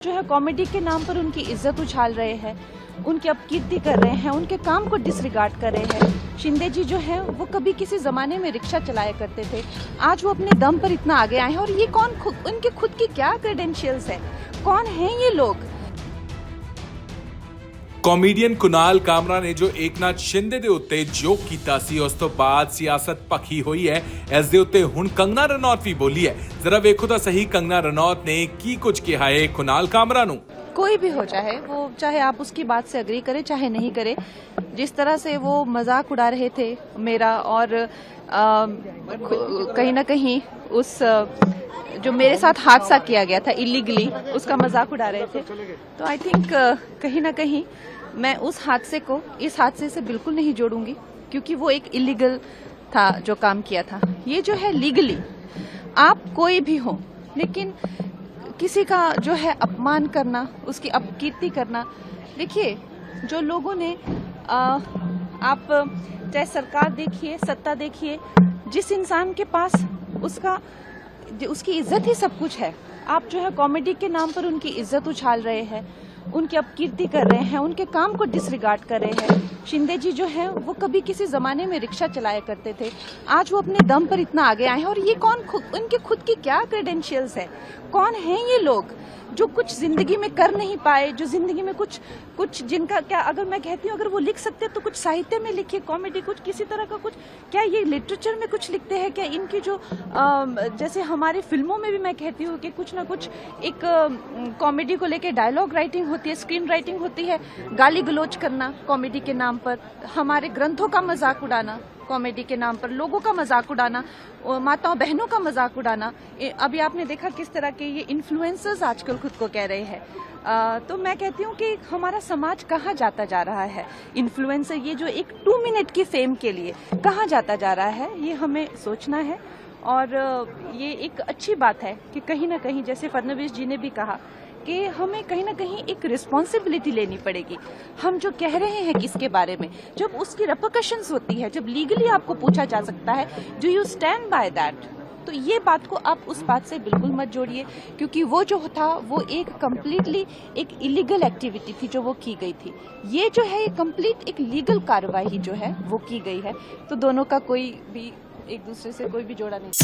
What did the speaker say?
जो है कॉमेडी के नाम पर उनकी इज्जत उछाल रहे हैं, उनकी अपकीर्ति कर रहे हैं, उनके काम को डिसरिगार्ड कर रहे हैं। शिंदे जी जो है वो कभी किसी जमाने में रिक्शा चलाया करते थे, आज वो अपने दम पर इतना आगे आए हैं। और ये कौन उनके खुद की क्या क्रेडेंशियल्स है, कौन है ये लोग? ਕਾਮੇਡੀਅਨ ਕੁਨਾਲ ਕਾਮਰਾ ਨੇ ਜੋ ਏਕਨਾਥ ਸ਼ਿੰਦੇ ਦੇ ਉੱਤੇ ਜੋਕ ਕੀਤਾ ਸੀ, ਉਸ ਤੋਂ ਬਾਅਦ ਸਿਆਸਤ ਪੱਖੀ ਹੋਈ ਹੈ। ਇਸ ਦੇ ਉੱਤੇ ਹੁਣ ਕੰਗਨਾ ਰਣੌਤ ਵੀ ਬੋਲੀ ਹੈ। ਜ਼ਰਾ ਵੇਖੋ ਤਾਂ ਸਹੀ ਕੰਗਨਾ ਰਣੌਤ ਨੇ ਕੀ ਕੁਝ ਕਿਹਾ ਹੈ ਕੁਨਾਲ ਕਾਮਰਾ ਨੂੰ। कोई भी हो चाहे आप उसकी बात से अग्री करें चाहे नहीं करें, जिस तरह से वो मजाक उड़ा रहे थे मेरा और कहीं ना कहीं उस जो मेरे साथ हादसा किया गया था इलीगली, उसका मजाक उड़ा रहे थे, तो आई थिंक कहीं ना कहीं मैं उस हादसे को इस हादसे से बिल्कुल नहीं जोड़ूंगी, क्योंकि वो एक इलीगल था जो काम किया था। ये जो है लीगली आप कोई भी हो, लेकिन किसी का जो है अपमान करना, उसकी अपकीर्ति करना, देखिए जो लोगों ने आप चाहे सरकार देखिए, सत्ता देखिए, जिस इंसान के पास उसकी इज्जत ही सब कुछ है, आप जो है कॉमेडी के नाम पर उनकी इज्जत उछाल रहे हैं, उनकी अपकीर्ति कर रहे हैं, उनके काम को डिसरिगार्ड कर रहे हैं। शिंदे जी जो है वो कभी किसी जमाने में रिक्शा चलाया करते थे, आज वो अपने दम पर इतना आगे आए हैं। और ये कौन उनके खुद की क्या क्रेडेंशियल्स है, कौन है ये लोग जो कुछ जिंदगी में कर नहीं पाए, जो जिंदगी में कुछ जिनका क्या, अगर मैं कहती हूँ अगर वो लिख सकते तो कुछ साहित्य में लिखिए, कॉमेडी कुछ किसी तरह का कुछ, क्या ये लिटरेचर में कुछ लिखते हैं क्या? इनकी जो जैसे हमारी फिल्मों में भी मैं कहती हूँ कि कुछ ना कुछ एक कॉमेडी को लेके डायलॉग राइटिंग होती है, स्क्रीन राइटिंग होती है, गाली गलौज करना कॉमेडी के नाम पर, हमारे ग्रंथों का मजाक उड़ाना कॉमेडी के नाम पर, लोगों का मजाक उड़ाना, माताओं बहनों का मजाक उड़ाना। अभी आपने देखा किस तरह के ये इन्फ्लुएंसर्स आजकल खुद को कह रहे हैं। तो मैं कहती हूँ कि हमारा समाज कहाँ जाता जा रहा है, इन्फ्लुएंसर ये जो एक 2 मिनट की फेम के लिए कहाँ जाता जा रहा है, ये हमें सोचना है। और ये एक अच्छी बात है कि कहीं ना कहीं जैसे फडणवीस जी ने भी कहा कि हमें कहीं ना कहीं एक रिस्पॉन्सिबिलिटी लेनी पड़ेगी। हम जो कह रहे हैं किसके बारे में, जब उसकी रेपरकशंस होती है, जब लीगली आपको पूछा जा सकता है, do you stand by that, तो ये बात को आप उस बात से बिल्कुल मत जोड़िए, क्योंकि वो जो था वो एक कम्प्लीटली एक इलीगल एक्टिविटी थी जो वो की गई थी। ये जो है कंप्लीट एक लीगल कार्रवाई जो है वो की गई है, तो दोनों का कोई भी एक दूसरे से कोई भी जोड़ा नहीं।